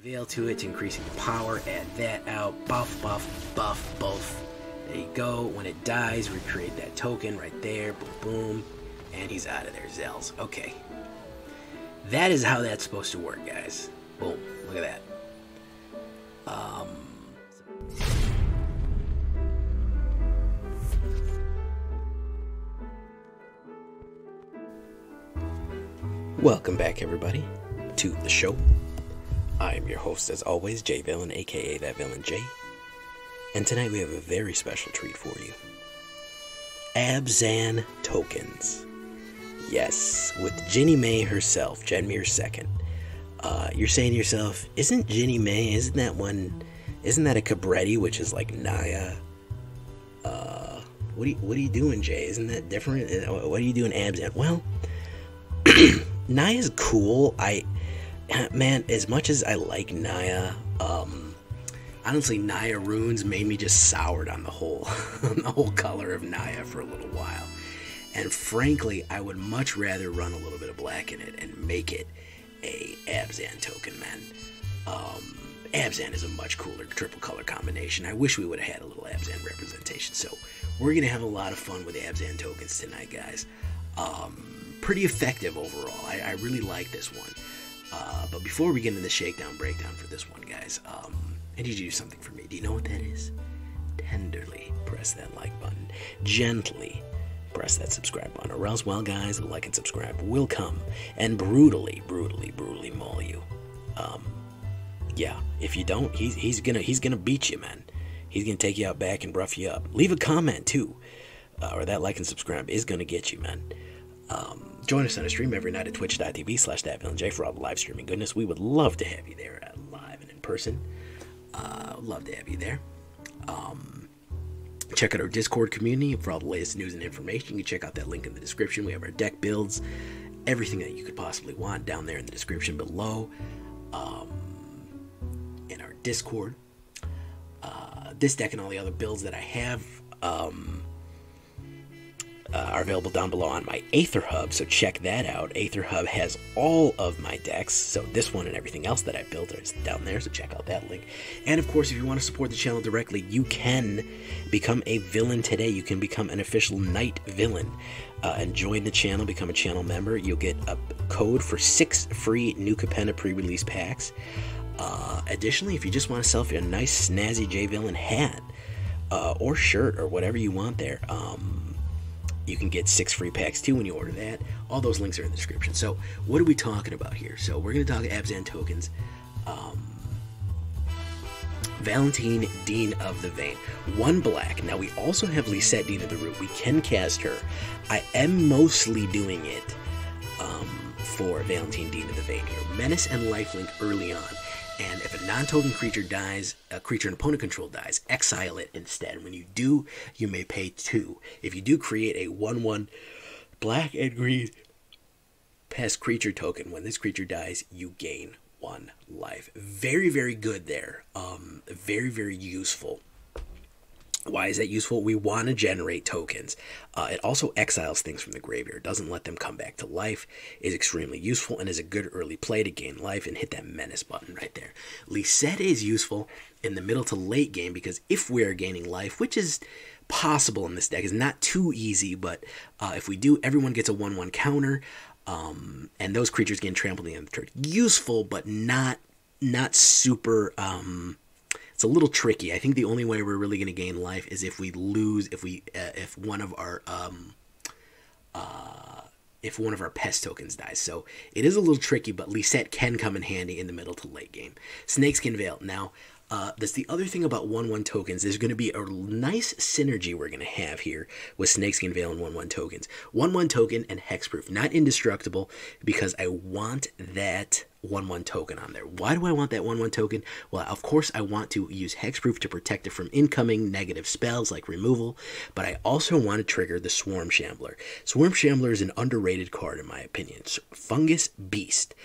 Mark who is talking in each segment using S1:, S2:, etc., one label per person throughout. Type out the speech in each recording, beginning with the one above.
S1: Veil to it to increase your power. Add that out. Buff, buff, buff, buff. There you go. When it dies, recreate that token right there. Boom, boom. And he's out of there, Zells. Okay. That is how that's supposed to work, guys. Boom. Look at that. Welcome back, everybody, to the show. I am your host, as always, J Villain, aka That Villain J. And tonight we have a very special treat for you. Abzan tokens. Yes, with Jinnie May herself, Jetmir second. You're saying to yourself, isn't Jinnie May, isn't that a Cabretti, which is like Naya? What are you doing, Jay? Isn't that different? What are you doing, Abzan? Well, Naya's cool. Man, as much as I like Naya, honestly, Naya runes made me just soured on the whole color of Naya for a little while. And frankly, I would much rather run a little bit of black in it and make it a Abzan token, man. Abzan is a much cooler triple color combination. I wish we would have had a little Abzan representation. So we're gonna have a lot of fun with Abzan tokens tonight, guys. Pretty effective overall. I really like this one. But before we get into the shakedown breakdown for this one, guys, I need you to do something for me. Do you know what that is? Tenderly press that like button. Gently press that subscribe button. Or else, well, guys, like and subscribe will come and brutally maul you. Yeah, if you don't, he's gonna beat you, man. He's gonna take you out back and rough you up. Leave a comment too, or that like and subscribe is gonna get you, man. Join us on a stream every night at twitch.tv/thatvillainj for all the live streaming goodness. We would love to have you there live and in person. Love to have you there. Check out our Discord community for all the latest news and information. You can check out that link in the description. We have our deck builds, everything that you could possibly want down there in the description below. In our Discord. This deck and all the other builds that I have are available down below on my AetherHub, so check that out. AetherHub has all of my decks, so this one and everything else that I built is down there, so check out that link. And of course, if you want to support the channel directly, you can become a villain today. You can become an official Night Villain and join the channel, become a channel member. You'll get a code for 6 free new Capenna pre-release packs. Additionally, if you just want to sell a nice snazzy J Villain hat or shirt or whatever you want there, you can get 6 free packs too when you order that. All those links are in the description. So what are we talking about here? So we're going to talk Abzan tokens. Valentin, Dean of the Vein. 1 black. Now we also have Lisette, Dean of the Root. We can cast her. I am mostly doing it for Valentin, Dean of the Vein here. Menace and lifelink early on. And if a non-token creature dies, a creature an opponent control dies, exile it instead. When you do, you may pay 2. If you do create a 1/1 black and green pest creature token, when this creature dies, you gain 1 life. Very, very good there. Very, very useful. Why is that useful? We want to generate tokens. It also exiles things from the graveyard. Doesn't let them come back to life. Is extremely useful and is a good early play to gain life and hit that menace button right there. Lisette is useful in the middle to late game because if we are gaining life, which is possible in this deck, is not too easy, but if we do, everyone gets a 1/1 counter, and those creatures gain trampled at the end of the turn. Useful, but not super. It's a little tricky. I think the only way we're really going to gain life is if we lose, if one of our pest tokens dies. So it is a little tricky, but Lisette can come in handy in the middle to late game. Snakeskin Veil. Now, that's the other thing about 1/1 tokens. There's going to be a nice synergy we're going to have here with Snakeskin Veil and 1/1 tokens. 1/1 token and hexproof. Not indestructible because I want that 1/1 token on there. Why do I want that 1/1 token? Well, of course I want to use hexproof to protect it from incoming negative spells like removal, but I also want to trigger the Swarm Shambler. Swarm Shambler is an underrated card in my opinion. Fungus Beast.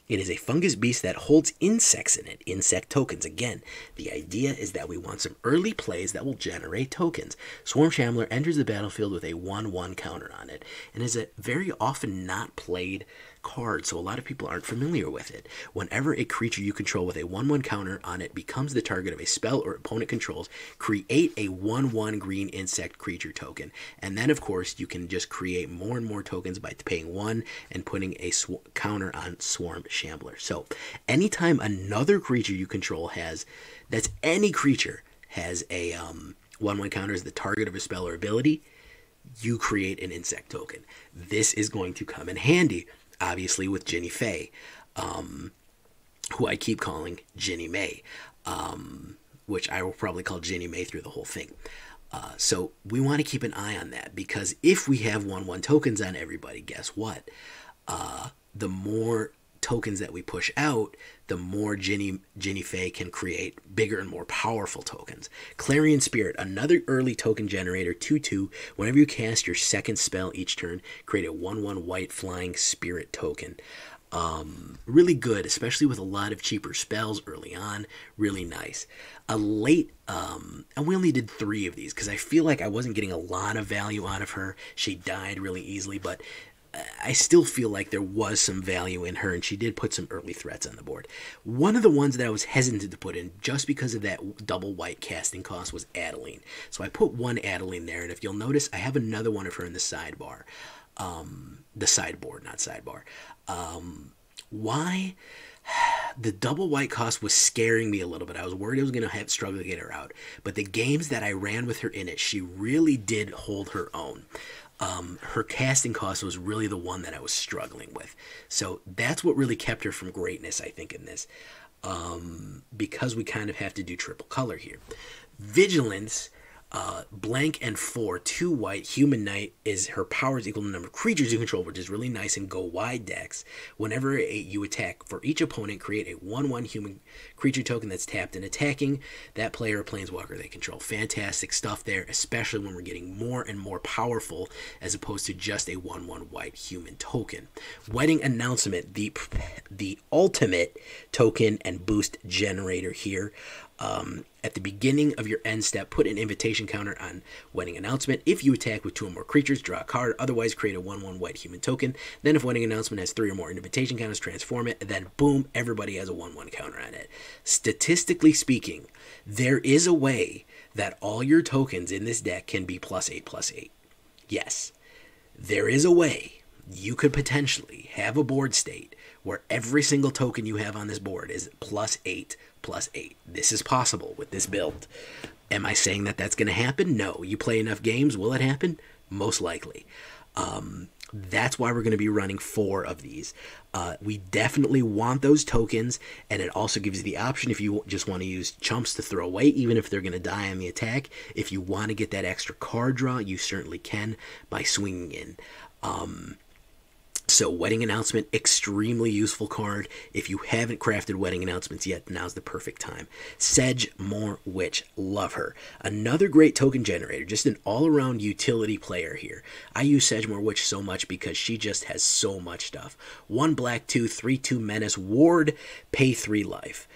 S1: It is a fungus beast that holds insects in it, insect tokens. Again, the idea is that we want some early plays that will generate tokens. Swarm Shambler enters the battlefield with a 1/1 counter on it, and is a very often not played card, so a lot of people aren't familiar with it. Whenever a creature you control with a 1/1 counter on it becomes the target of a spell or opponent controls, create a 1/1 green insect creature token. And then, of course, you can just create more and more tokens by paying 1 and putting a counter on Swarm Shambler. So anytime another creature you control that's any creature, has a 1/1 counter as the target of a spell or ability, you create an insect token. This is going to come in handy, obviously, with Jinnie Fay, who I keep calling Jinnie May, which I will probably call Jinnie May through the whole thing. So we want to keep an eye on that, because if we have 1/1 tokens on everybody, guess what? The more tokens that we push out, the more Jinnie Fay can create bigger and more powerful tokens. Clarion Spirit, another early token generator, 2/2. Whenever you cast your second spell each turn, create a 1/1 white flying spirit token. Really good, especially with a lot of cheaper spells early on. Really nice. A late, and we only did 3 of these because I feel like I wasn't getting a lot of value out of her. She died really easily, but I still feel like there was some value in her, and she did put some early threats on the board. One of the ones that I was hesitant to put in, just because of that double white casting cost, was Adeline. So I put 1 Adeline there, and if you'll notice, I have another one of her in the sidebar. The sideboard, not sidebar. Why? The double white cost was scaring me a little bit. I was worried I was going to struggle to get her out. But the games that I ran with her in it, she really did hold her own. Her casting cost was really the one that I was struggling with. So that's what really kept her from greatness, I think, in this. Because we kind of have to do triple color here. Vigilance, blank and 4, 2 white, human knight, is her power is equal to the number of creatures you control, which is really nice in go wide decks. Whenever you attack, for each opponent, create a 1/1 human creature token that's tapped and attacking that player or planeswalker they control. Fantastic stuff there, especially when we're getting more and more powerful as opposed to just a 1/1 white human token. Wedding Announcement, the ultimate token and boost generator here. At the beginning of your end step, put an invitation counter on Wedding Announcement. If you attack with 2 or more creatures, draw a card. Otherwise, create a 1/1 white human token. Then if Wedding Announcement has 3 or more invitation counters, transform it. And then, boom, everybody has a 1/1 counter on it. Statistically speaking, there is a way that all your tokens in this deck can be +8/+8. Yes, there is a way you could potentially have a board state where every single token you have on this board is +8/+8. This is possible with this build. Am I saying that that's going to happen? No. You play enough games, will it happen? Most likely. That's why we're going to be running 4 of these. We definitely want those tokens, and it also gives you the option, if you just want to use chumps to throw away, even if they're going to die on the attack. If you want to get that extra card draw, you certainly can by swinging in. So Wedding Announcement, extremely useful card. If you haven't crafted Wedding Announcements yet, now's the perfect time. Sedgemoor Witch, love her. Another great token generator, just an all-around utility player here. I use Sedgemoor Witch so much because she just has so much stuff. 1 black, 2, 3/2 menace, ward, pay 3 life.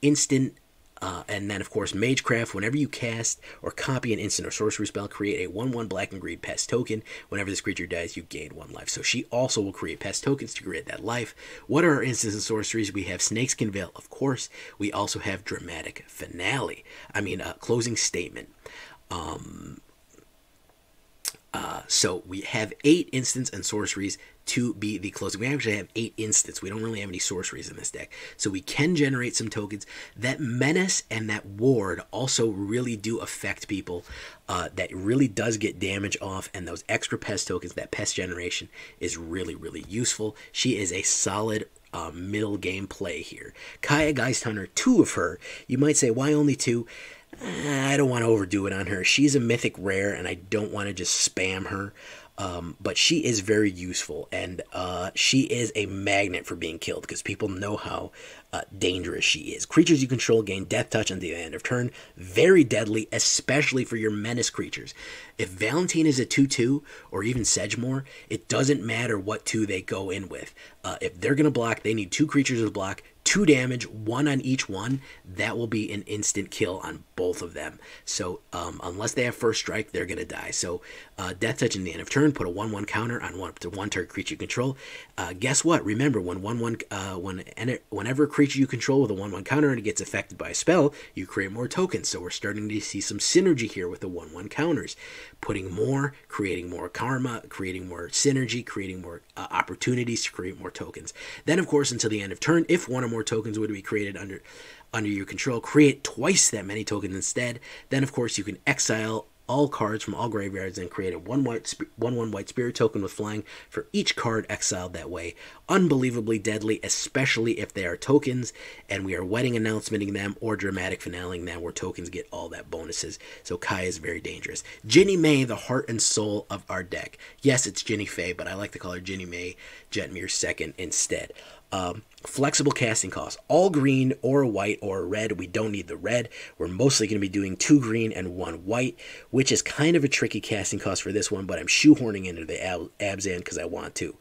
S1: Instant. And then, of course, Magecraft. Whenever you cast or copy an instant or sorcery spell, create a 1/1 black and green pest token. Whenever this creature dies, you gain 1 life. So she also will create pest tokens to create that life. What are our instants and sorceries? We have Snakeskin Veil, of course. We also have Dramatic Finale. Closing Statement. So we have 8 instants and sorceries to be the closing. We actually have 8 instants. We don't really have any sorceries in this deck. So we can generate some tokens. That menace and that ward also really do affect people. That really does get damage off. And those extra pest tokens, that pest generation, is really, really useful. She is a solid middle game play here. Kaya Geist Hunter, 2 of her. You might say, why only 2? I don't want to overdo it on her. She's a mythic rare, and I don't want to just spam her. But she is very useful, and she is a magnet for being killed because people know how dangerous she is. Creatures you control gain death touch until the end of turn. Very deadly, especially for your menace creatures. If Valentin is a 2/2, or even Sedgemoor, it doesn't matter what 2 they go in with. If they're going to block, they need 2 creatures to block, 2 damage, 1 on each one. That will be an instant kill on both of them. So unless they have first strike, they're going to die. So Death Touch in the end of turn, put a 1/1 counter on one target creature you control. Guess what? Remember, whenever a creature you control with a 1/1 counter and it gets affected by a spell, you create more tokens. So we're starting to see some synergy here with the 1/1 counters. Putting more, creating more karma, creating more synergy, creating more opportunities to create more tokens. Then, of course, until the end of turn, if one or more tokens would be created under your control, create twice that many tokens instead. Then, of course, you can exile all cards from all graveyards and create a 1/1 white spirit token with flying for each card exiled that way. Unbelievably deadly, especially if they are tokens and we are wedding announcementing them or dramatic finaling them where tokens get all that bonuses. So Kai is very dangerous. Jinnie May, the heart and soul of our deck. Yes, it's Jinnie Fay, but I like to call her Jinnie May Jetmir second instead. Flexible casting costs. All green or a white or a red. We don't need the red. We're mostly going to be doing 2 green and 1 white, which is kind of a tricky casting cost for this one, but I'm shoehorning into the Abzan because I want to.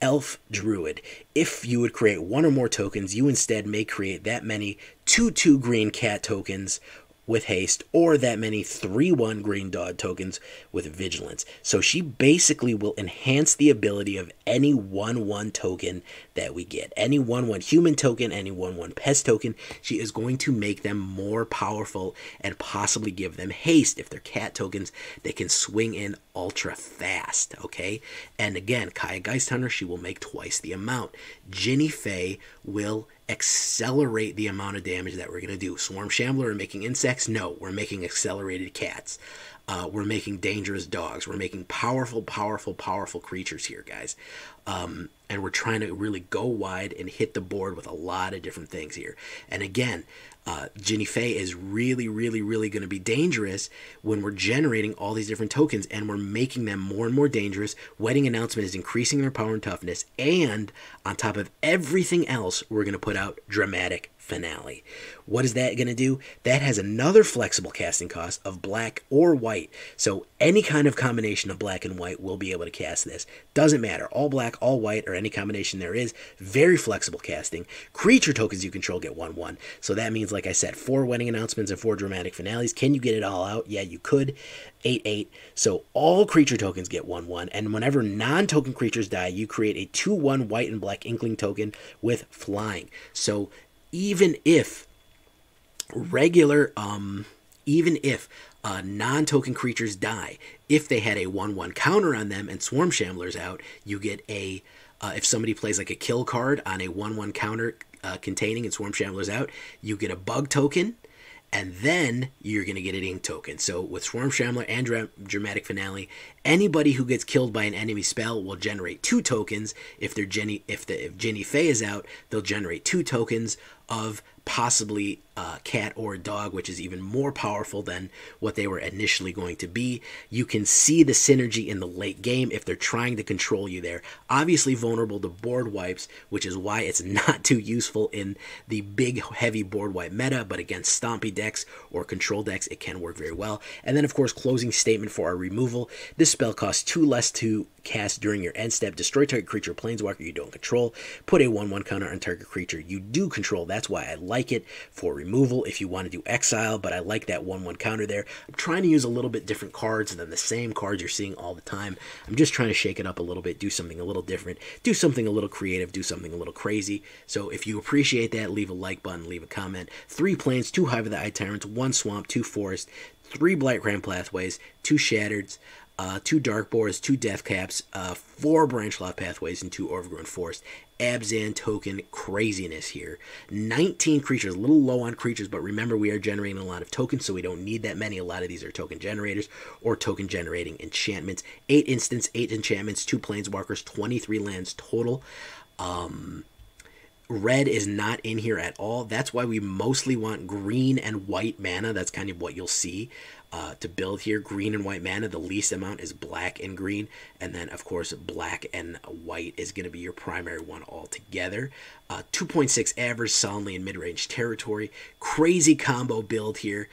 S1: Elf Druid. If you would create 1 or more tokens, you instead may create that many 2/2 green cat tokens with haste, or that many 3/1 green dog tokens with vigilance. So she basically will enhance the ability of any 1/1 token that we get. Any 1/1 human token, any 1/1 pest token, she is going to make them more powerful and possibly give them haste. If they're cat tokens, they can swing in ultra fast, okay? And again, Kaya Geist Hunter, she will make twice the amount. Jinnie Fay will accelerate the amount of damage that we're going to do. Swarm Shambler are making insects? No, we're making accelerated cats. We're making dangerous dogs. We're making powerful, powerful, powerful creatures here, guys. And we're trying to really go wide and hit the board with a lot of different things here. And again, Jinnie Fay is really, really, really going to be dangerous when we're generating all these different tokens and we're making them more and more dangerous. Wedding Announcement is increasing their power and toughness, and on top of everything else, we're going to put out Dramatic Finale. What is that going to do? That has another flexible casting cost of black or white. So any kind of combination of black and white will be able to cast this. Doesn't matter. All black, all white, or any combination there is. Very flexible casting. Creature tokens you control get 1/1. So that means, like I said, 4 Wedding Announcements and 4 Dramatic Finales. Can you get it all out? Yeah, you could. 8/8. So all creature tokens get 1/1. And whenever non-token creatures die, you create a 2/1 white and black Inkling token with flying. So even if non-token creatures die, if they had a 1/1 counter on them and Swarm Shambler's out, you get a, if somebody plays like a kill card on a 1/1 counter containing and Swarm Shambler's out, you get a bug token, and then you're going to get an ink token. So with Swarm Shambler and Dramatic Finale, anybody who gets killed by an enemy spell will generate 2 tokens. If Jinnie Fay is out, they'll generate 2 tokens of possibly cat or dog, which is even more powerful than what they were initially going to be. You can see the synergy in the late game if they're trying to control you there. Obviously vulnerable to board wipes, which is why it's not too useful in the big heavy board wipe meta, but against stompy decks or control decks it can work very well. And then of course, closing statement for our removal. This spell costs 2 less to cast during your end step. Destroy target creature or planeswalker you don't control. Put a 1/1 counter on target creature you do control. That's why I like it for removal if you want to do exile, but I like that 1/1 counter there. I'm trying to use a little bit different cards than the same cards you're seeing all the time. I'm just trying to shake it up a little bit, do something a little different, do something a little creative, do something a little crazy. So if you appreciate that, leave a like button, leave a comment. 3 plains, 2 Hive of the Eye Tyrants, 1 Swamp, 2 Forest, 3 Brightclimb Pathways, 2 Shattereds, 2 Darkbores, 2 Deathcaps, 4 Branchloft Pathways, and 2 Overgrown Forest. Abzan token craziness here. 19 creatures, a little low on creatures, but remember we are generating a lot of tokens, so we don't need that many. A lot of these are token generators or token generating enchantments. 8 instants, 8 enchantments, 2 planeswalkers, 23 lands total. Red is not in here at all. That's why we mostly want green and white mana. That's kind of what you'll see to build here. Green and white mana. The least amount is black and green. And then, of course, black and white is going to be your primary one altogether. 2.6 average, solidly in mid-range territory. Crazy combo build here.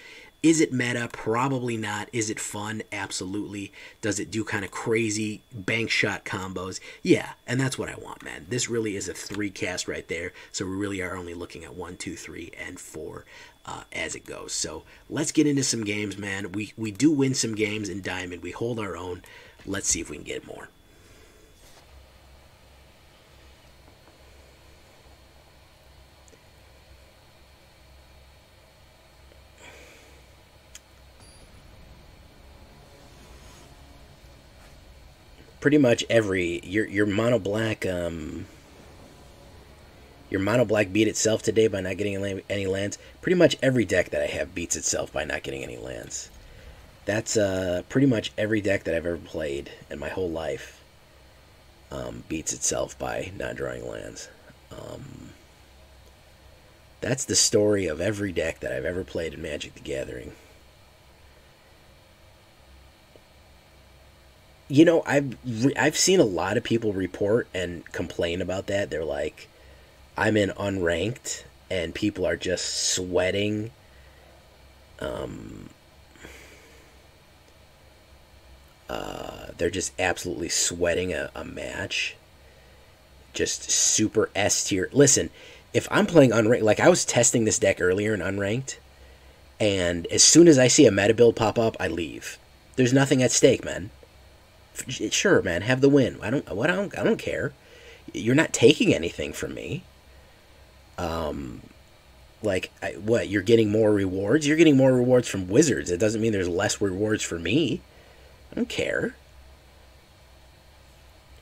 S1: Is it meta? Probably not. Is it fun? Absolutely. Does it do kind of crazy bank shot combos? Yeah, and that's what I want, man. This really is a 3 cast right there, so we really are only looking at 1, 2, 3, and 4 as it goes. So let's get into some games, man. We do win some games in Diamond. We hold our own. Let's see if we can get more. Pretty much every your mono black beat itself today by not getting any lands. Pretty much every deck that I have beats itself by not getting any lands. That's pretty much every deck that I've ever played in my whole life beats itself by not drawing lands. That's the story of every deck that I've ever played in Magic the Gathering. You know, I've seen a lot of people report and complain about that. They're like, I'm in unranked, and people are just sweating. They're just absolutely sweating a match. Just super S tier. Listen, if I'm playing unranked, like I was testing this deck earlier in unranked, and as soon as I see a meta build pop up, I leave. There's nothing at stake, man. Sure, man, have the win. I don't care. You're not taking anything from me. What? You're getting more rewards? You're getting more rewards from Wizards. It doesn't mean there's less rewards for me. I don't care.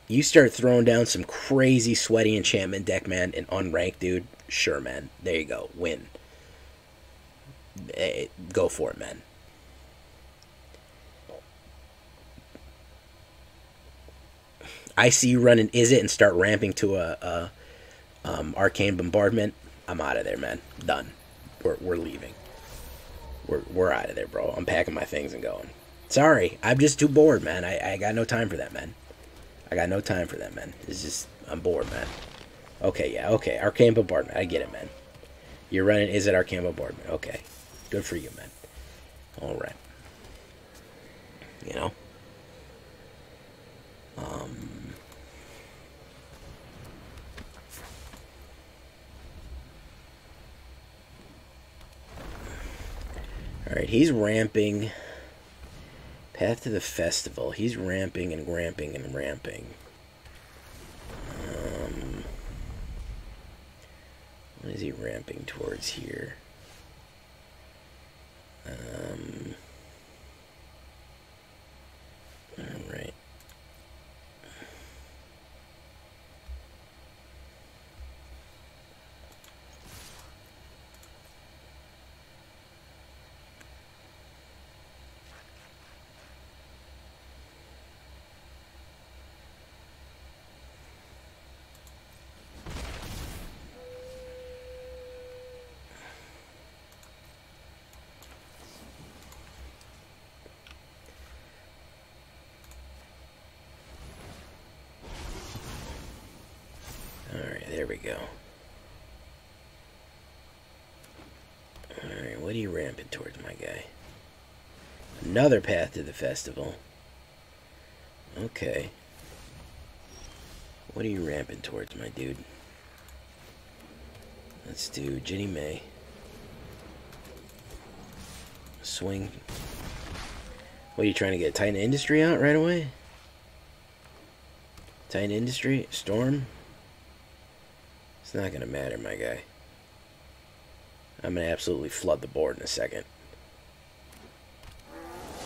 S1: You start throwing down some crazy sweaty enchantment deck, man, in unranked, dude. Sure, man. There you go. Win. Go for it, man. I see you running Is It and start ramping to a Arcane Bombardment. I'm out of there, man. Done. We're leaving. We're out of there, bro. I'm packing my things and going. Sorry, I'm just too bored, man. I got no time for that, man. I got no time for that, man. It's just, I'm bored, man. Okay, yeah, okay. Arcane Bombardment. I get it, man. You're running Is It Arcane Bombardment. Okay. Good for you, man. All right. You know? Alright, he's ramping. Path to the Festival. He's ramping and ramping and ramping. What is he ramping towards here? Alright. Alright, there we go. Alright, what are you ramping towards, my guy? Another Path to the Festival. Okay. What are you ramping towards, my dude? Let's do Jinnie May. Swing. What are you trying to get? Titan Industry out right away? Titan Industry? Storm? It's not gonna matter, my guy. I'm gonna absolutely flood the board in a second.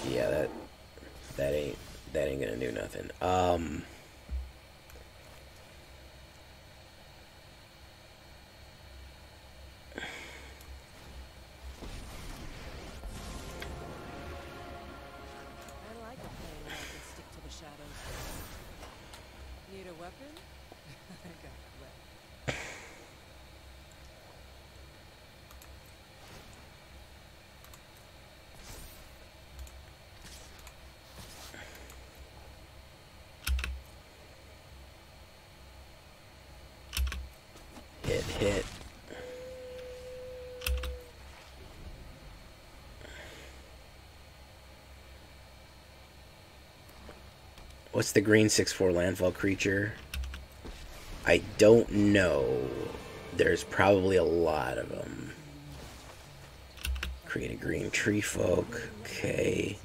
S1: Yeah, that ain't gonna do nothing. What's the green 6/4 landfall creature? I don't know. There's probably a lot of them. Create a green tree folk. Okay.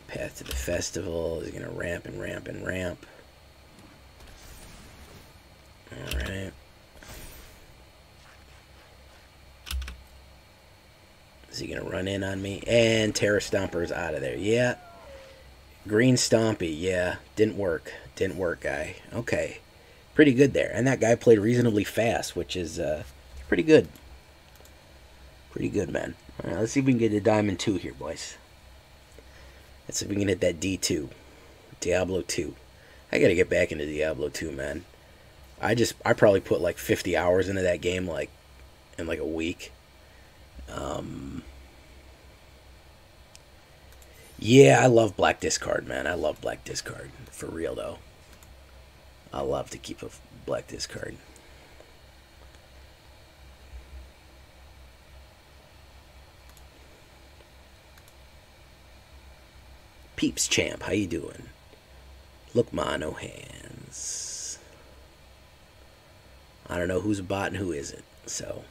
S1: Path to the festival is going to ramp and ramp and ramp. Alright. Is he going to run in on me? And Terra Stomper's out of there. Yeah. Green Stompy. Yeah. Didn't work. Didn't work, guy. Okay. Pretty good there. And that guy played reasonably fast, which is pretty good. Pretty good, man. All right, let's see if we can get a Diamond 2 here, boys. Let's see if we can hit that D2. Diablo 2. I got to get back into Diablo 2, man. I probably put like 50 hours into that game like in like a week. Yeah, I love Black Discard, man. I love Black Discard. For real, though. I love to keep a Black Discard. Peeps Champ, how you doing? Look, ma, no hands. I don't know who's a bot and who isn't, so...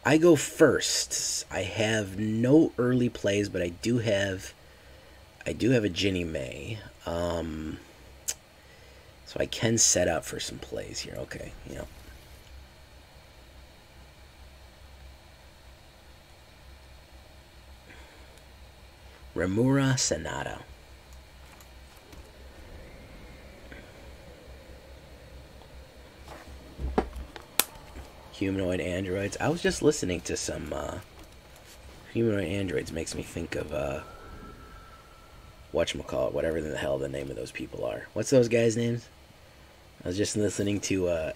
S1: I go first. I have no early plays, but I do have a Jinnie May. So I can set up for some plays here. Okay, yeah. Remura Sonata. Humanoid androids. I was just listening to some humanoid androids. Makes me think of whatchamacallit, whatever the hell the name of those people are. What's those guys' names? I was just listening to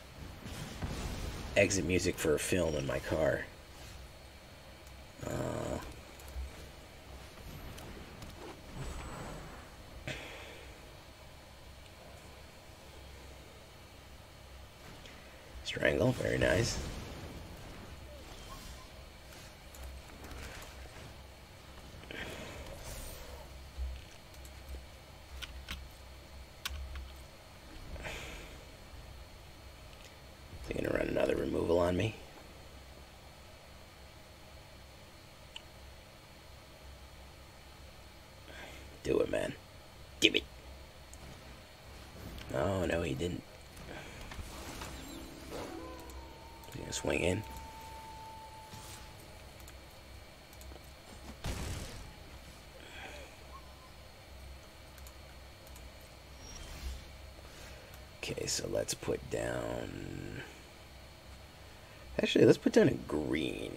S1: exit music for a film in my car. Strangle, very nice. They're gonna run another removal on me. Do it, man. Give it. Oh, no, he didn't. He's gonna swing in. Okay, so let's put down... Actually, let's put down a green.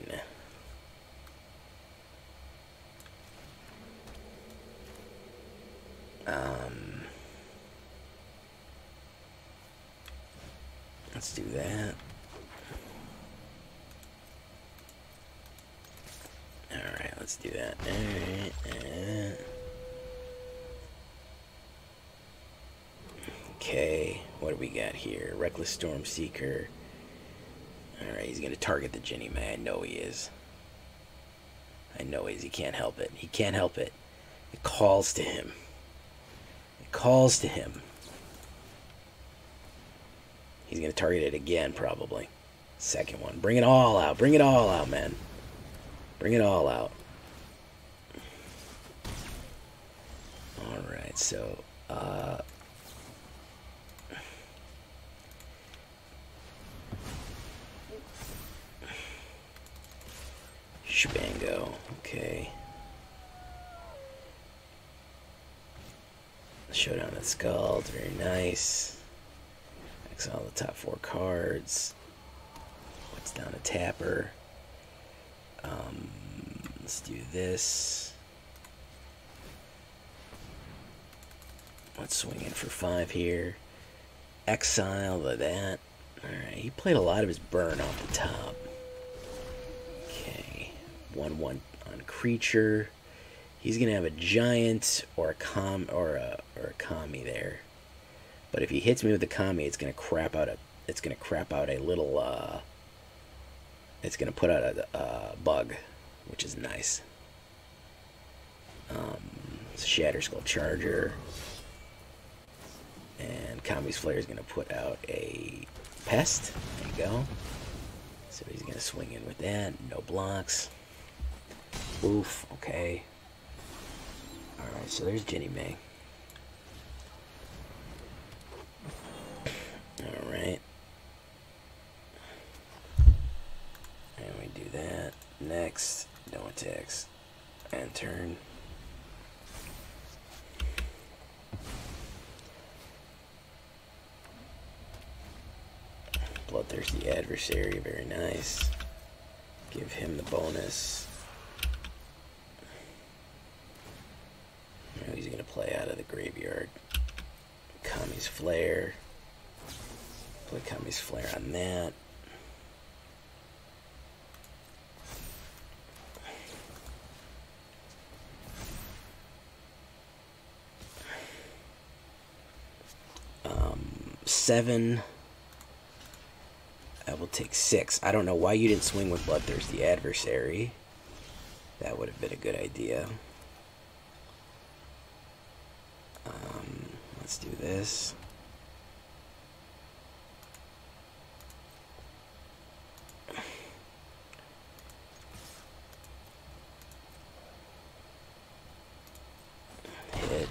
S1: Let's do that. Alright, let's do that. Alright. Okay, what do we got here? Reckless Storm Seeker. Alright, he's going to target the Jinnie May. I know he is. I know he is. He can't help it. He can't help it. It calls to him. It calls to him. He's going to target it again, probably. Second one. Bring it all out. Bring it all out, man. Bring it all out. Alright, so... Shabango. Okay. Showdown at Skulls. Very nice. Exile the top 4 cards. What's down a tapper? Let's do this. Let's swing in for 5 here. Exile that. Alright, he played a lot of his burn off the top. Okay. 1/1 on creature. He's gonna have a giant or a kami there. But if he hits me with the kami, it's gonna crap out a little it's gonna put out a bug, which is nice. It's a Shatter Skull Charger. And Kami's Flare is going to put out a Pest. There you go. So he's going to swing in with that. No blocks. Oof. Okay. Alright, so there's Jinnie May. Alright. And we do that. Next. No attacks. And turn. Bloodthirsty Adversary, very nice. Give him the bonus. Now he's going to play out of the graveyard. Kami's Flare. Play Kami's Flare on that. Seven. I will take 6. I don't know why you didn't swing with Bloodthirsty Adversary. That would have been a good idea. Let's do this. Hit.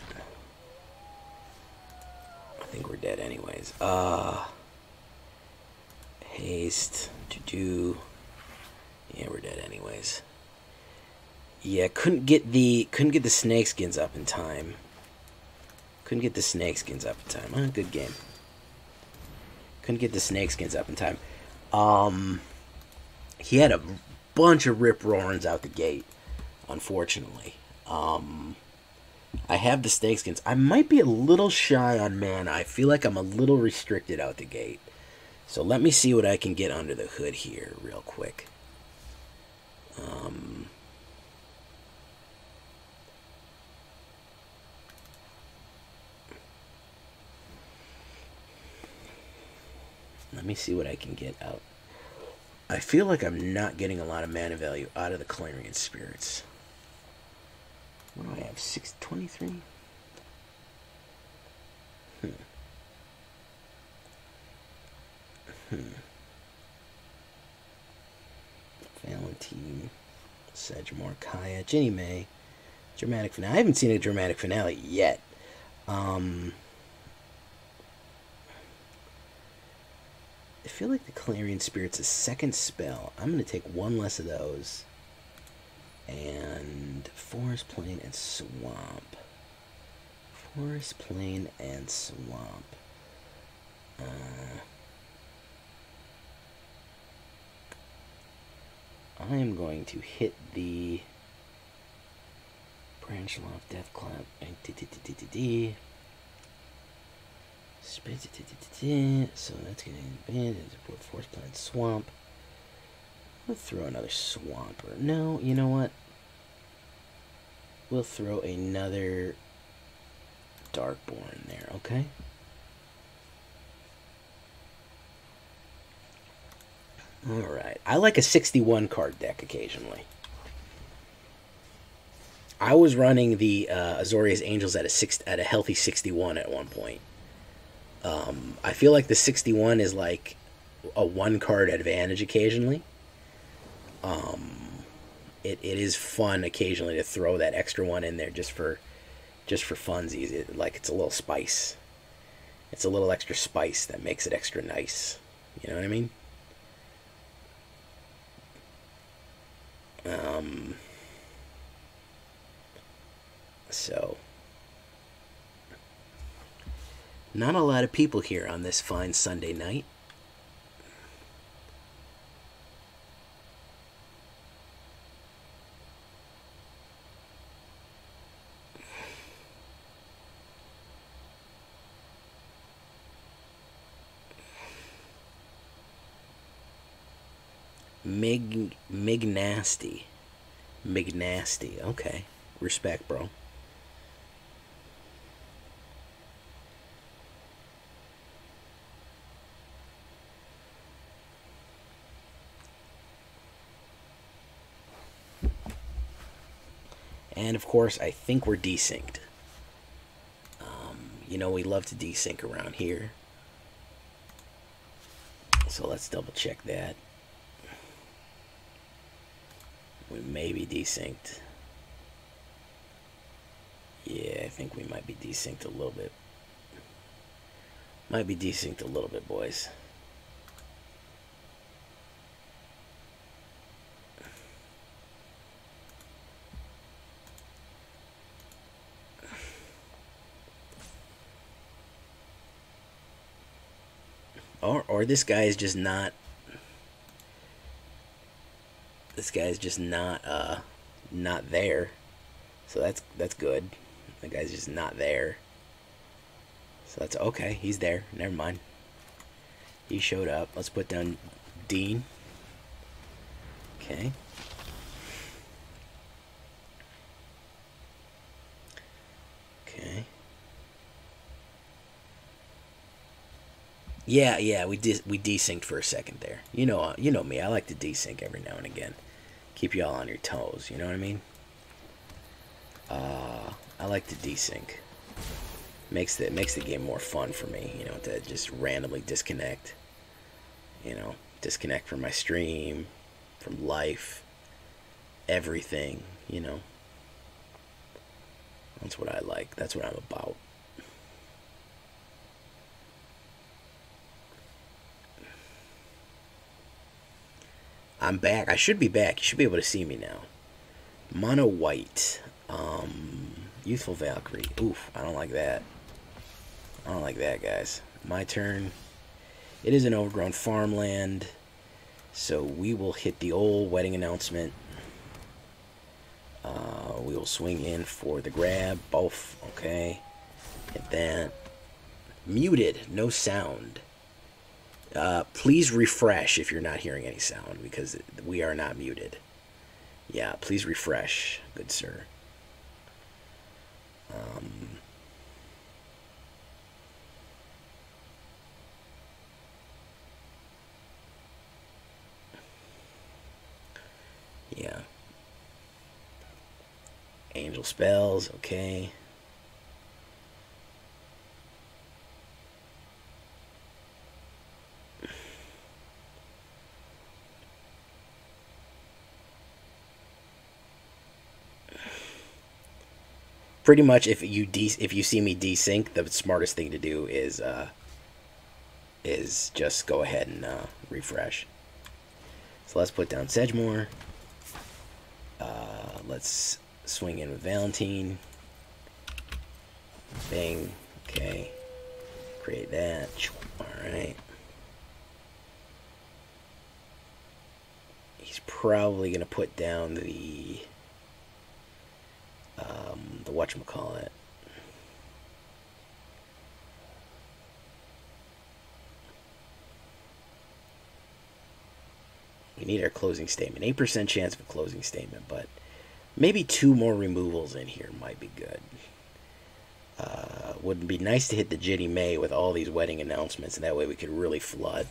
S1: I think we're dead anyways. Haste to do. Yeah, we're dead anyways. Yeah, couldn't get the snakeskins up in time. Couldn't get the snakeskins up in time. Good game. Couldn't get the snakeskins up in time. He had a bunch of rip roarings out the gate, unfortunately. I have the snakeskins. I might be a little shy on mana. I feel like I'm a little restricted out the gate. So let me see what I can get under the hood here real quick. Let me see what I can get out. I feel like I'm not getting a lot of mana value out of the Clarion Spirits. What do I have? 623? Valentin, Sedgemoor, Kaya, Jinnie May, dramatic finale. I haven't seen a dramatic finale yet. I feel like the Clarion Spirit's a second spell. I'm going to take one less of those. And Forest Plain and Swamp. Forest Plain and Swamp. I am going to hit the Branchloft Deathcap so that's going to be Forest Plain Swamp. We'll throw another Swamper. No, you know what? We'll throw another Darkbore in there, okay? Alright. I like a 61 card deck occasionally. I was running the Azorius Angels at a healthy 61 at one point. I feel like the 61 is like a 1-card advantage occasionally. It is fun occasionally to throw that extra one in there just for funsies. Like it's a little spice. It's a little extra spice that makes it extra nice. You know what I mean? So not a lot of people here on this fine Sunday night. Mignasty. Okay. Respect, bro. And of course, I think we're desynced. You know, we love to desync around here. So let's double check that. We may be desynced. Yeah, I think we might be desynced a little bit. Might be desynced a little bit, boys. Or this guy is just not. This guy is just not there. So that's good. The guy's just not there. So that's okay. He's there. Never mind. He showed up. Let's put down Dean. Okay. Okay. Yeah, we desynced for a second there. You know me. I like to desync every now and again. Keep y'all on your toes. You know what I mean? I like to desync. Makes the game more fun for me. You know, to just randomly disconnect. You know, disconnect from my stream, from life, everything. You know, that's what I like. That's what I'm about. I'm back. I should be back. You should be able to see me now. Mono white. Youthful Valkyrie. Oof, I don't like that. I don't like that, guys. My turn. It is an overgrown farmland. So we will hit the old wedding announcement. We will swing in for the grab. Both. Okay. Hit that. Muted. No sound. Please refresh if you're not hearing any sound, because we are not muted. Yeah, please refresh, good sir. Yeah. Angel spells, okay. Pretty much, if you see me desync, the smartest thing to do is just go ahead and refresh. So let's put down Sedgemoor. Let's swing in with Valentin. Bang. Okay. Create that. All right. He's probably gonna put down the whatchamacallit. We need our closing statement. 8% chance of a closing statement, but maybe 2 more removals in here might be good. Would be nice to hit the Jinnie May with all these wedding announcements, and that way we could really flood.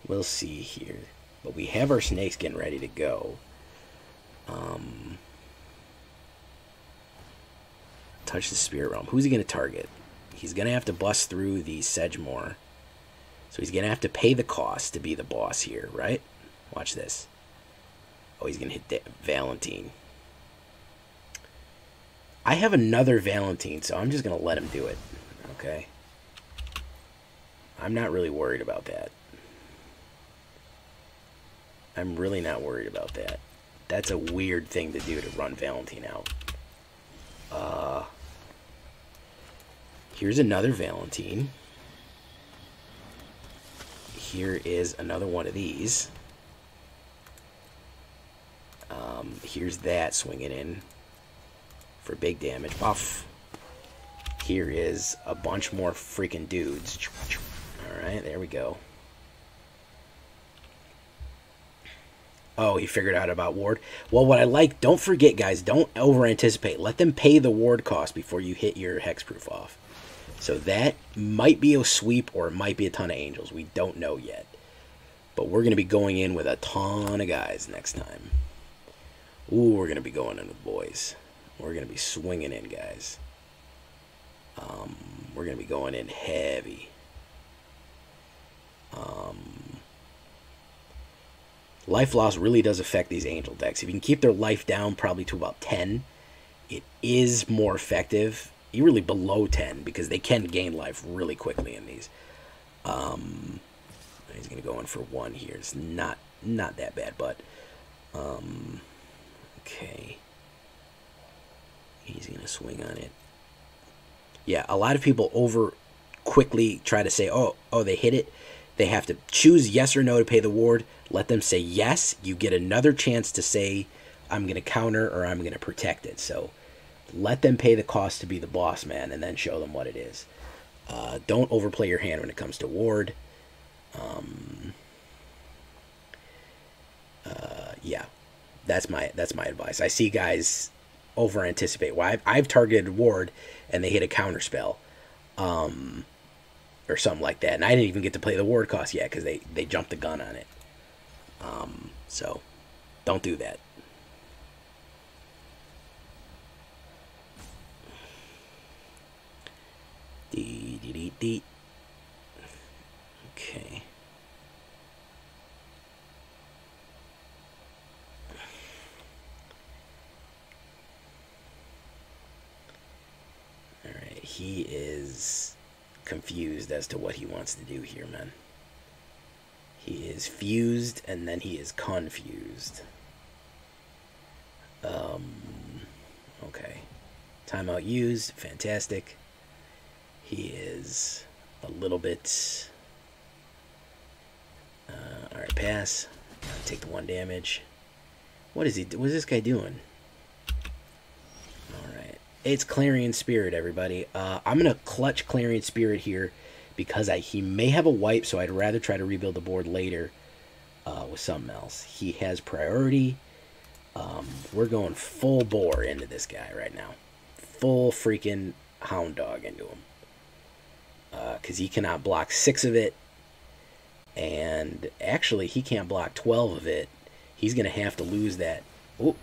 S1: We'll see here. But we have our Snakeskin ready to go. Touch the Spirit Realm. Who's he going to target? He's going to have to bust through the Sedgemoor. So he's going to have to pay the cost to be the boss here, right? Watch this. Oh, he's going to hit Valentin. I have another Valentin, so I'm just going to let him do it. Okay? I'm not really worried about that. I'm really not worried about that. That's a weird thing to do, to run Valentin out. Here's another Valentin. Here is another one of these. Here's that swinging in for big damage. Buff. Here is a bunch more freaking dudes. Alright, there we go. Oh, he figured out about ward. Well, what I like, don't forget, guys, don't over-anticipate. Let them pay the ward cost before you hit your hexproof off. So that might be a sweep, or it might be a ton of angels. We don't know yet. But we're going to be going in with a ton of guys next time. Ooh, we're going to be going in with boys. We're going to be swinging in, guys. We're going to be going in heavy. Life loss really does affect these angel decks. If you can keep their life down probably to about 10, it is more effective. You're really below 10 because they can gain life really quickly in these. He's going to go in for 1 here. It's not that bad, but okay. He's going to swing on it. Yeah, a lot of people over quickly try to say, oh, they hit it. They have to choose yes or no to pay the ward. Let them say yes. You get another chance to say, I'm going to counter or I'm going to protect it. So let them pay the cost to be the boss man and then show them what it is. Don't overplay your hand when it comes to ward. Yeah, that's my advice. I see guys over anticipate. Well, I've targeted ward and they hit a counter spell. Or something like that. And I didn't even get to play the ward cost yet because they jumped the gun on it. So, don't do that. Dee. Okay. Alright, he is confused as to what he wants to do here, man. He is fused and then he is confused. Okay. Timeout used. Fantastic. He is a little bit... Alright, pass. Take the 1 damage. What is this guy doing? Alright. It's Clarion Spirit, everybody. I'm going to clutch Clarion Spirit here because he may have a wipe, so I'd rather try to rebuild the board later with something else. He has priority. We're going full bore into this guy right now. Full freaking hound dog into him. Because he cannot block 6 of it. And actually, he can't block 12 of it. He's going to have to lose that. Oh.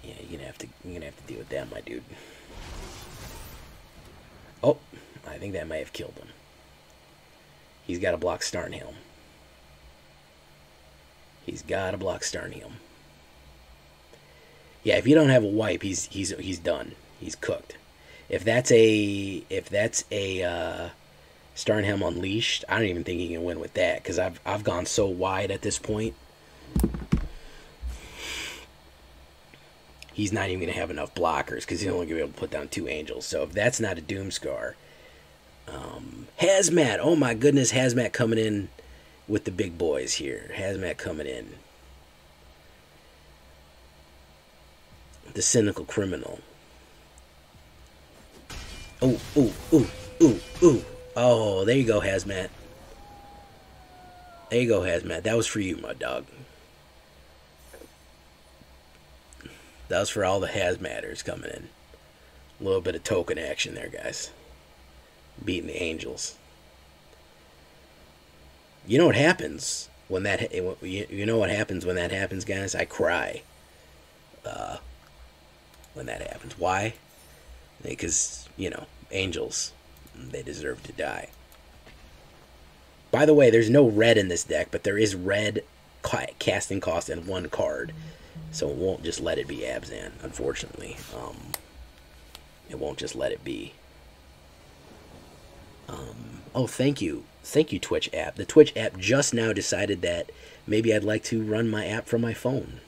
S1: Yeah, you're gonna have to deal with that, my dude. Oh, I think that may have killed him. He's got to block Starnhelm. He's got to block Starnhelm. Yeah, if you don't have a wipe, he's done. He's cooked. If that's a Starnhelm Unleashed, I don't even think he can win with that because I've gone so wide at this point. He's not even going to have enough blockers because he's only going to be able to put down 2 angels. So if that's not a Doomscar. Hazmat. Oh my goodness, Hazmat coming in with the big boys here. Hazmat coming in. The cynical criminal. Oh, ooh, ooh, ooh, ooh. Oh, there you go, Hazmat. There you go, Hazmat. That was for you, my dog. That was for all the Hazmatters coming in. A little bit of token action there, guys. Beating the Angels. You know what happens when that... You know what happens when that happens, guys? I cry. When that happens. Why? Because, you know, Angels, they deserve to die. By the way, there's no red in this deck, but there is red casting cost and 1 card. So it won't just let it be Abzan, unfortunately. It won't just let it be. Oh, thank you. Thank you, Twitch app. The Twitch app just now decided that maybe I'd like to run my app from my phone.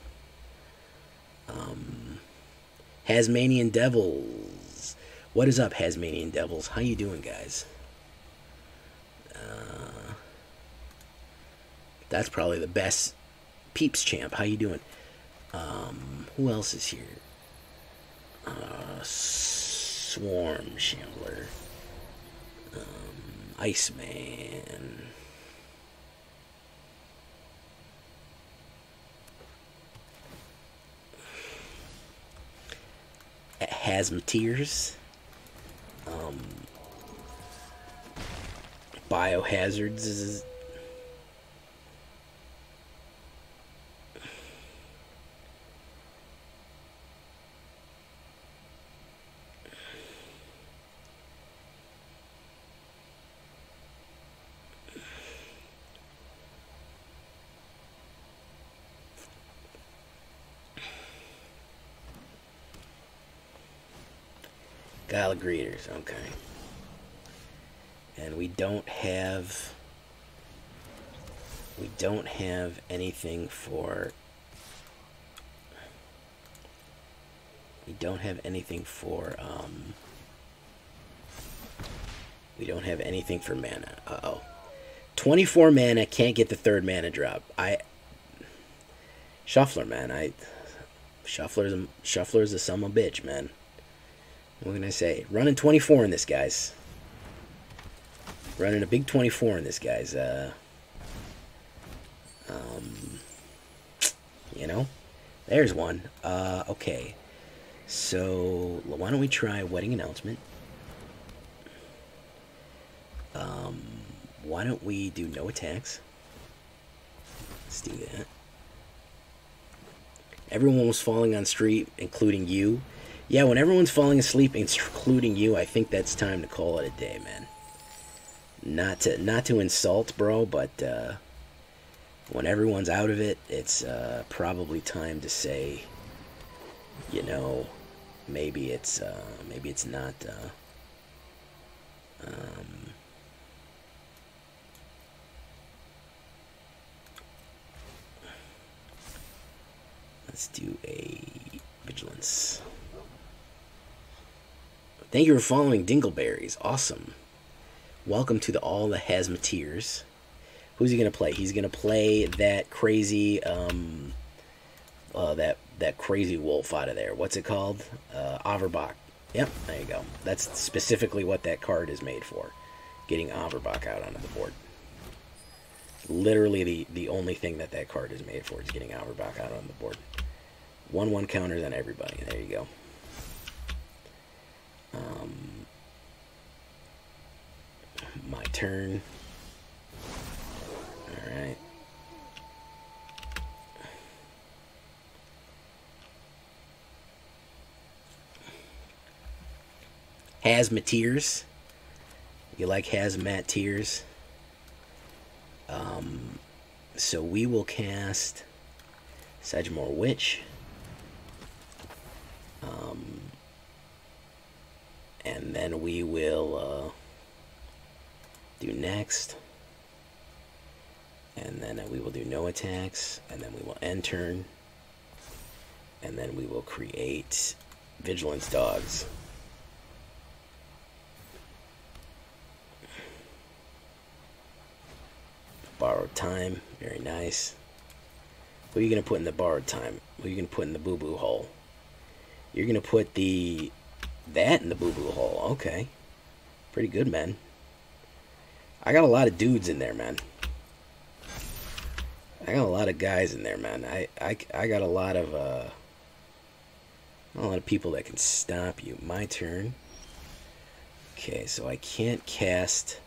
S1: Hasmanian Devils. What is up, Hasmanian Devils? How you doing, guys? That's probably the best Peeps champ. How you doing? Who else is here? Swarm Shambler. Iceman. Hazmateers. Biohazards. Gala Greeters, okay. And we don't have anything for we don't have anything for mana. Uh-oh. 24 mana, can't get the third mana drop. Shuffler, man. Shuffler's a son of a bitch, man. What can I say? Running 24 in this, guys. Running a big 24 in this, guys. You know, there's one. Okay. So why don't we try Wedding Announcement? Why don't we do no attacks? Let's do that. Everyone was falling on street, including you. Yeah, when everyone's falling asleep, including you, I think that's time to call it a day, man. Not to insult, bro, but when everyone's out of it, it's probably time to say, you know, maybe it's not. Let's do a vigilance. Thank you for following Dingleberries. Awesome. Welcome to all the Hazmateers. Who's he gonna play? He's gonna play that crazy that crazy wolf out of there. What's it called? Averbach. Yep, there you go. That's specifically what that card is made for. Getting Averbach out onto the board. Literally the only thing that card is made for is getting Averbach out on the board. 1/1 counters on everybody. There you go. My turn. Alright. Hazmateers. You like Hazmateers? So we will cast Sedgemoor Witch. And then we will do next. And then we will do no attacks. And then we will end turn. And then we will create Vigilance Dogs. Borrowed Time. Very nice. What are you going to put in the Borrowed Time? What are you going to put in the boo-boo hole? You're going to put that in the boo-boo hole. Okay. Pretty good, man. I got a lot of dudes in there, man. I got a lot of guys in there, man. I got a lot of people that can stop you. My turn. Okay, so I can't cast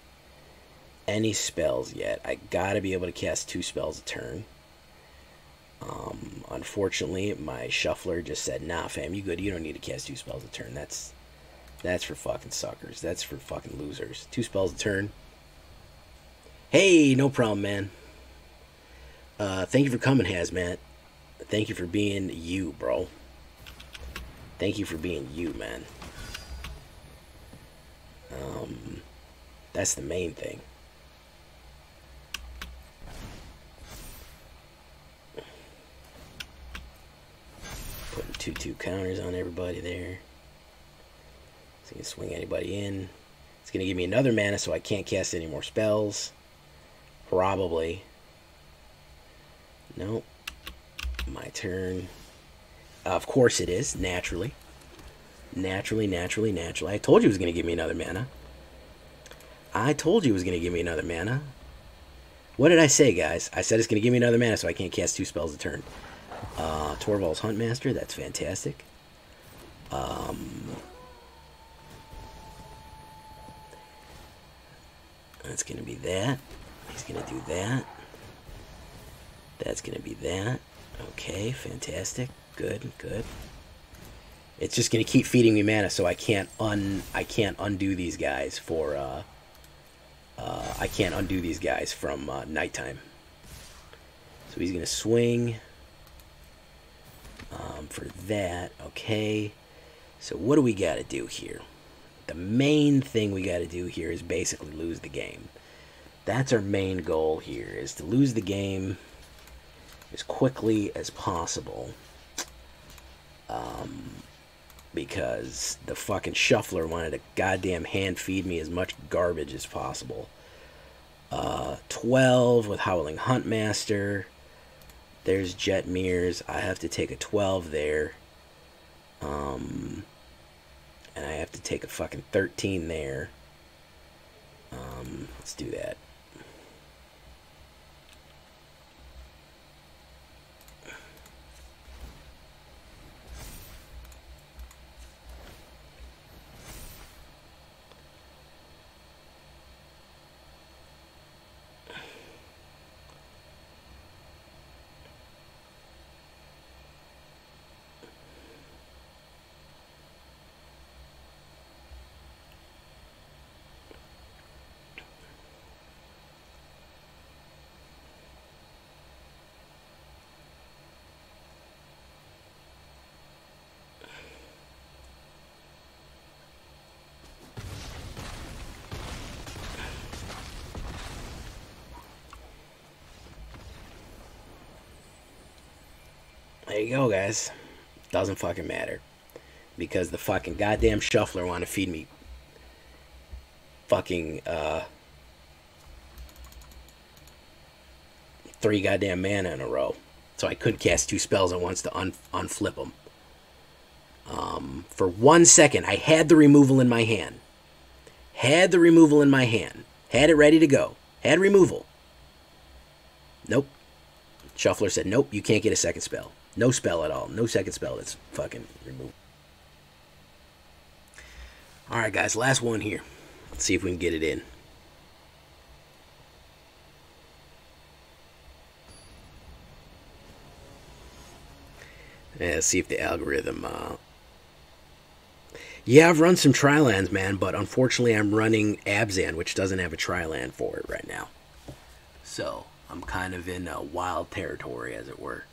S1: any spells yet. I gotta be able to cast 2 spells a turn. Unfortunately, my shuffler just said, nah, fam, you good. You don't need to cast 2 spells a turn. That's for fucking suckers. That's for fucking losers. 2 spells a turn. Hey, no problem, man. Thank you for coming, Hazmat. Thank you for being you, bro. Thank you for being you, man. That's the main thing. Putting 2/2 counters on everybody there. So you can swing anybody in. It's going to give me another mana, so I can't cast any more spells. Probably. Nope. My turn. Of course it is. Naturally. Naturally. I told you it was going to give me another mana. I told you it was going to give me another mana. What did I say, guys? I said it's going to give me another mana, so I can't cast 2 spells a turn. Torvald's Huntmaster. That's fantastic. That's going to be that. He's going to do that. That's going to be that. Okay, fantastic. Good. It's just going to keep feeding me mana, so I can't undo these guys for I can't undo these guys from nighttime. So he's going to swing for that. Okay. So what do we got to do here? The main thing we got to do here is basically lose the game. That's our main goal here, is to lose the game as quickly as possible. Because the fucking shuffler wanted to goddamn hand feed me as much garbage as possible. 12 with Howling Huntmaster. There's Jetmir's. I have to take a 12 there. And I have to take a fucking 13 there. Let's do that. There you go, guys. Doesn't fucking matter. Because the fucking goddamn shuffler wanted to feed me fucking 3 goddamn mana in a row. So I could cast 2 spells at once to unflip them. For 1 second, I had the removal in my hand. Had it ready to go. Had removal. Nope. Shuffler said, nope, you can't get a second spell. No spell at all. No second spell that's fucking removed. Alright, guys. Last one here. Let's see if we can get it in. Yeah, let's see if the algorithm... Yeah, I've run some Tri-lands, man, but unfortunately I'm running Abzan, which doesn't have a Tri-land for it right now. So, I'm kind of in wild territory, as it were.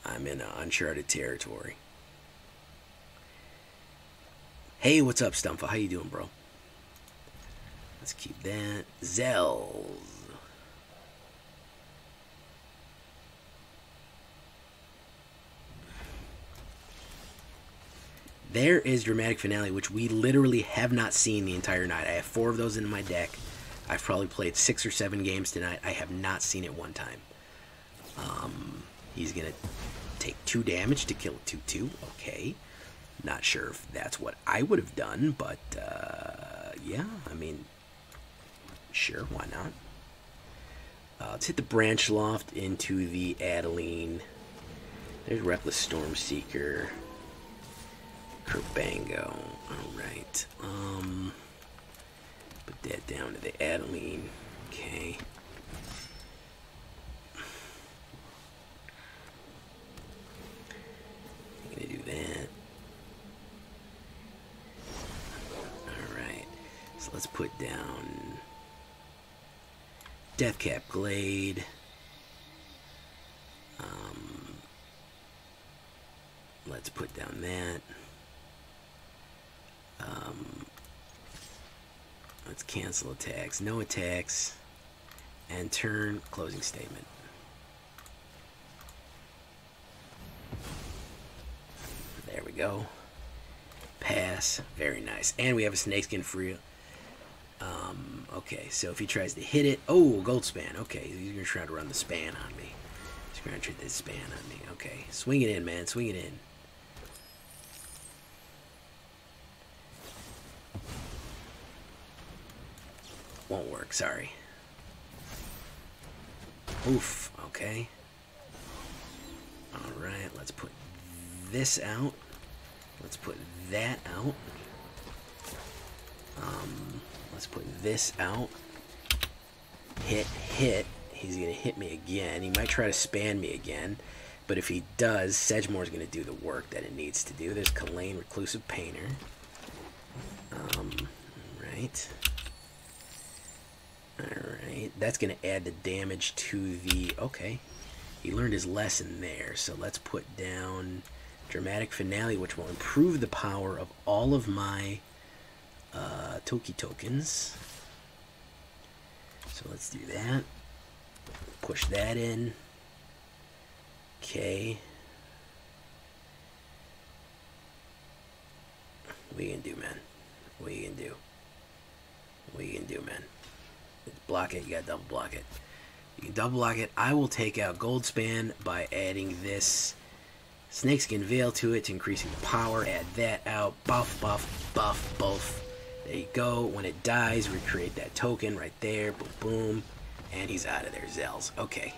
S1: I'm in uncharted territory. Hey, what's up, STUMFA? How you doing, bro? Let's keep that. Zells. There is Dramatic Finale, which we literally have not seen the entire night. I have 4 of those in my deck. I've probably played 6 or 7 games tonight. I have not seen it one time. He's going to take 2 damage to kill a 2/2. Okay. Not sure if that's what I would have done, but yeah, I mean, sure, why not? Let's hit the Branchloft into the Adeline. There's Reckless Stormseeker. Kerbango. Alright. Put that down to the Adeline. Okay. I'm gonna do that. Alright. So let's put down Deathcap Glade. Let's put down that. Let's cancel attacks. No attacks. And turn. Closing statement. There we go. Pass. Very nice. And we have a Snakeskin Veil. Okay, so if he tries to hit it... Oh, Gold Span. Okay, he's going to try to run the span on me. He's going to try this span on me. Okay, swing it in, man. Swing it in. Won't work, sorry. Oof, okay. Alright, let's put this out. Let's put that out. Let's put this out. Hit, hit. He's going to hit me again. He might try to span me again. But if he does, Sedgemoor's going to do the work that it needs to do. There's Kalane, Reclusive Painter. Right. Alright, that's going to add the damage to the... Okay, he learned his lesson there, so let's put down Dramatic Finale, which will improve the power of all of my Toki tokens. So let's do that. Push that in. Okay. What are you gonna do, man? What are you gonna do? What are you gonna do, man? Block it. You gotta double block it. You can double block it. I will take out Goldspan by adding this Snakeskin Veil to it to increasing the power. Add that out. Buff, buff, buff, both. There you go. When it dies, recreate that token right there. Boom, boom. And he's out of there. Zells. Okay.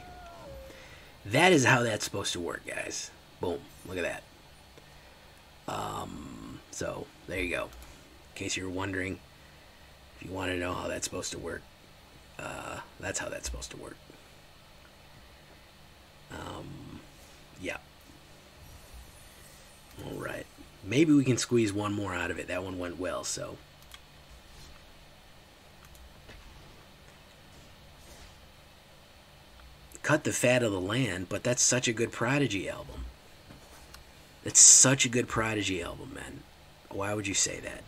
S1: That is how that's supposed to work, guys. Boom. Look at that. So, there you go. In case you were wondering, if you want to know how that's supposed to work, that's how that's supposed to work. Yeah. Alright. Maybe we can squeeze one more out of it. That one went well, so. Cut the fat of the land, but that's such a good Prodigy album. That's such a good Prodigy album, man. Why would you say that?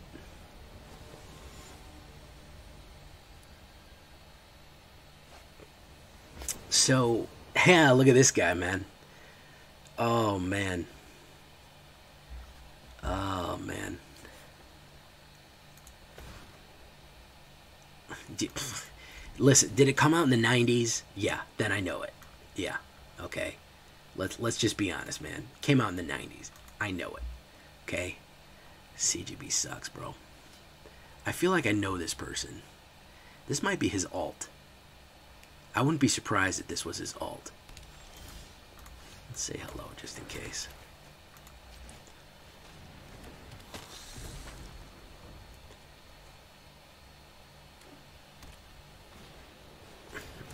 S1: So, yeah, look at this guy, man. Oh, man. Oh, man. Listen, did it come out in the 90s? Yeah, then I know it. Yeah, okay. Let's just be honest, man. Came out in the 90s. I know it. Okay? CGB sucks, bro. I feel like I know this person. This might be his alt. I wouldn't be surprised if this was his alt. Let's say hello just in case.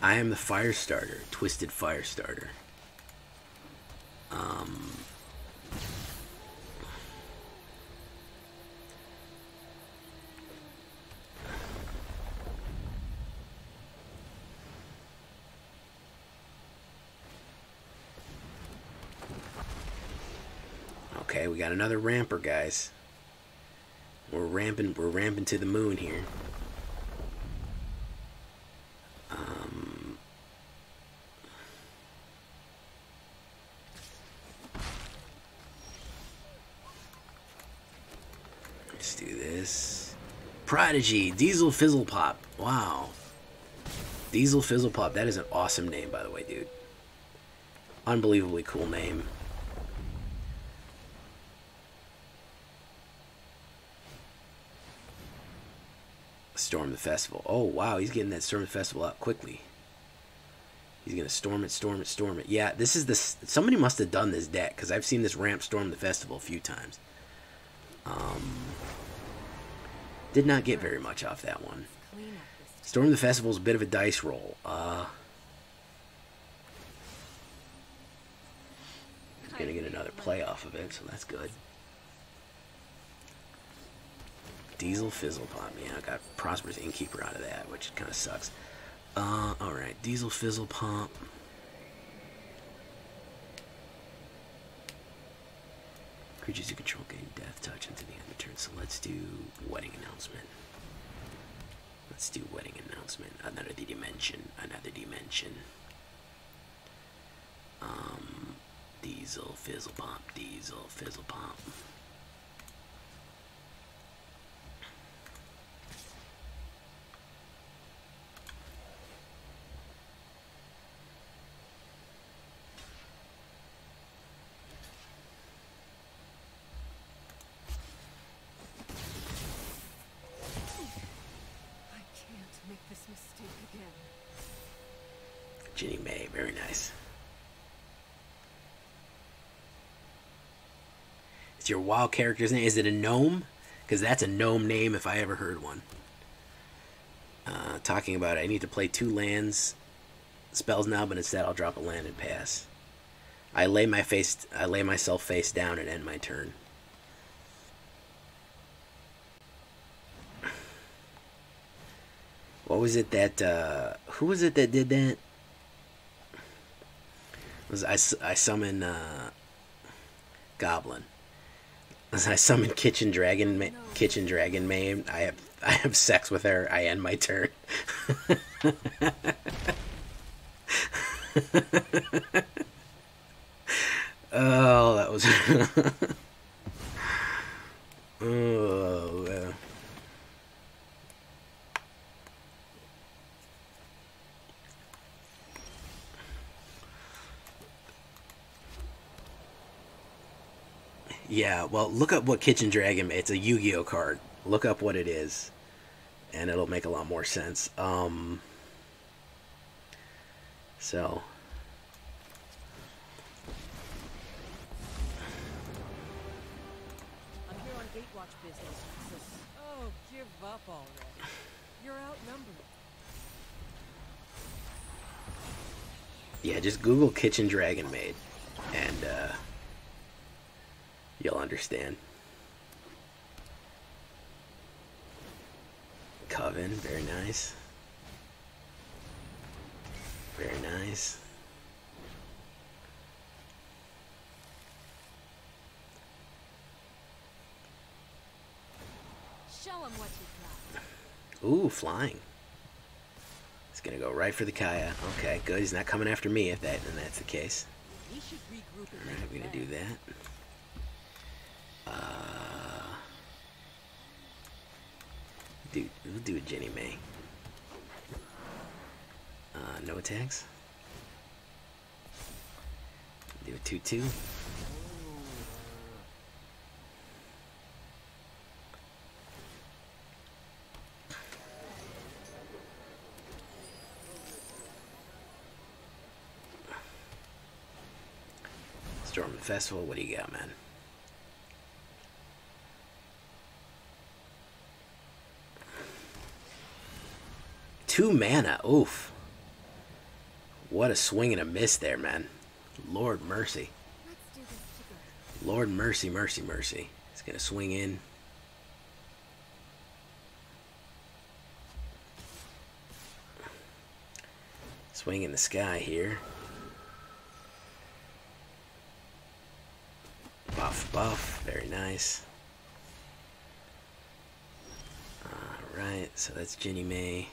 S1: I am the Firestarter, Twisted Firestarter. Okay, we got another ramper, guys. We're ramping to the moon here. Let's do this. Prodigy, Diesel Fizzle Pop. Wow. Diesel Fizzle Pop. That is an awesome name, by the way, dude. Unbelievably cool name. Storm the Festival. Oh, wow. He's getting that Storm the Festival out quickly. He's going to storm it, storm it, storm it. Yeah, this is the... Somebody must have done this deck, because I've seen this ramp Storm the Festival a few times. Did not get very much off that one. Storm the Festival is a bit of a dice roll. He's going to get another play off of it, so that's good. Diesel Fizzle Pop. Yeah, I got Prosperous Innkeeper out of that, which kind of sucks. Alright, Diesel Fizzle Pop. Creatures you control gain Death Touch until the end of turn. So let's do Wedding Announcement. Let's do Wedding Announcement. Another dimension. Another dimension. Diesel Fizzle Pop. Diesel Fizzle Pop. Jinnie May, very nice. Is your WoW character's name? Is it a gnome? Because that's a gnome name if I ever heard one. Talking about it, I need to play 2 lands spells now, but instead I'll drop a land and pass. I lay myself face down and end my turn. What was it that who was it that did that? I summon Goblin. As I summon Kitchen Dragon Maid, I have sex with her. I end my turn. Oh, that was. Oh. Yeah, well, look up what Kitchen Dragon. It's a Yu-Gi-Oh card. Look up what it is, and it'll make a lot more sense. So.
S2: I'm here on Gatewatch business. Oh, give up already. You're outnumbered.
S1: Yeah, just Google Kitchen Dragon Maid, and you'll understand. Coven, very nice. Very nice.
S2: Show him what you got.
S1: Ooh, flying. He's gonna go right for the Kaya. Okay, good. He's not coming after me if that's the case.
S2: We should regroup and
S1: Alright, I'm gonna do that. We'll do a Jinnie May. No attacks. Do a 2/2. Storm the Festival. What do you got, man? Two mana. Oof. What a swing and a miss there, man. Lord mercy.
S2: let's do this together.
S1: Lord mercy, mercy, mercy. He's gonna swing in. Swing in the sky here. Buff, buff. Very nice. Alright, so that's Jinnie May.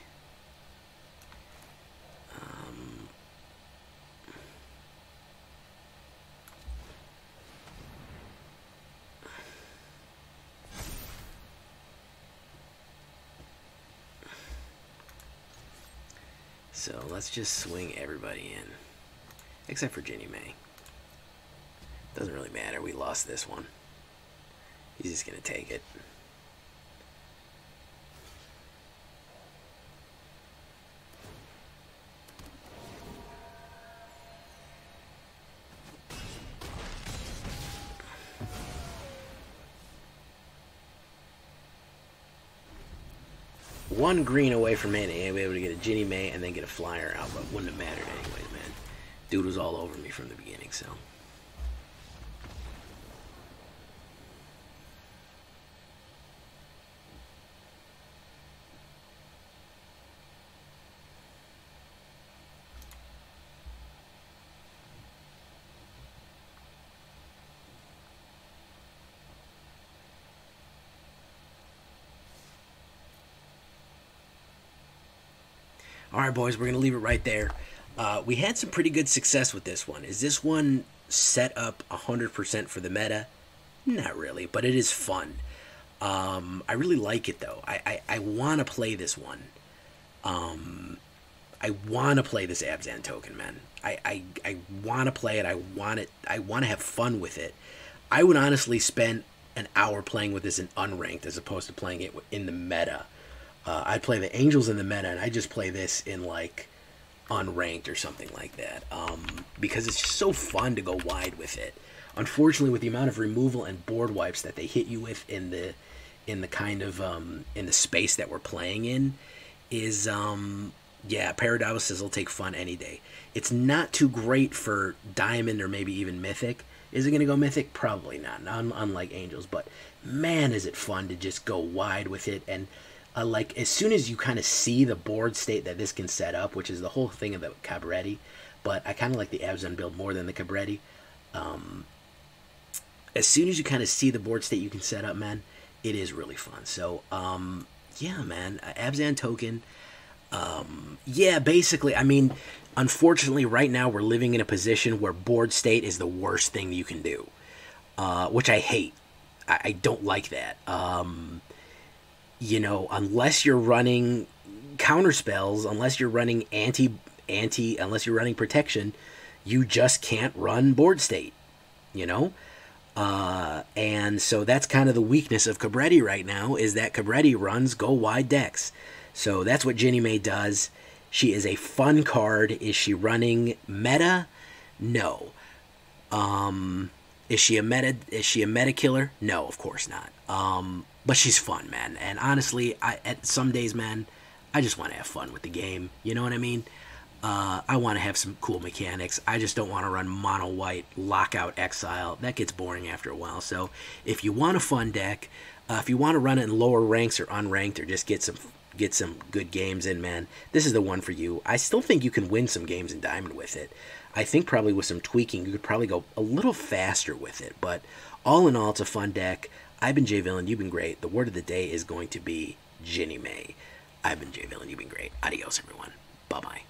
S1: So let's just swing everybody in. Except for Jinnie May. Doesn't really matter, we lost this one. He's just gonna take it. One green away from mana, and be able to get a Jinnie May and then get a flyer out, but wouldn't have mattered anyways, man. Dude was all over me from the beginning, so. Alright, boys, we're going to leave it right there. We had some pretty good success with this one. Is this one set up 100% for the meta? Not really, but it is fun. I really like it, though. I want to play this one. I want to play this Abzan token, man. I want to play it. I want to have fun with it. I would honestly spend an hour playing with this in unranked as opposed to playing it in the meta. I'd play the Angels in the meta, and I just play this in, like, unranked or something like that. Because it's just so fun to go wide with it. Unfortunately, with the amount of removal and board wipes that they hit you with in the kind of, in the space that we're playing in, is, yeah, Paradoxes will take fun any day. It's not too great for Diamond or maybe even Mythic. Is it going to go Mythic? Probably not, unlike Angels. But, man, is it fun to just go wide with it. And like, as soon as you kind of see the board state that this can set up, which is the whole thing of the Cabretti, but I kind of like the Abzan build more than the Cabretti. as soon as you kind of see the board state you can set up, man, it is really fun. So, yeah, man, Abzan token. Yeah, basically, I mean, unfortunately, right now we're living in a position where board state is the worst thing you can do, which I hate. I don't like that. You know, unless you're running counter spells, unless you're running unless you're running protection, you just can't run board state, you know? And so that's kind of the weakness of Cabretti right now, is that Cabretti runs go wide decks. So that's what Jinnie May does. She is a fun card. Is she running meta? No. Is she a meta killer? No, of course not. But she's fun, man. And honestly, at some days, man, I just want to have fun with the game. You know what I mean? I want to have some cool mechanics. I just don't want to run mono white, lockout, exile. That gets boring after a while. So if you want a fun deck, if you want to run it in lower ranks or unranked, or just get some good games in, man, this is the one for you. I still think you can win some games in Diamond with it. I think probably with some tweaking, you could probably go a little faster with it. But all in all, it's a fun deck. I've been Jay Villain. You've been great. The word of the day is going to be Jinnie May. I've been Jay Villain. You've been great. Adios, everyone. Bye-bye.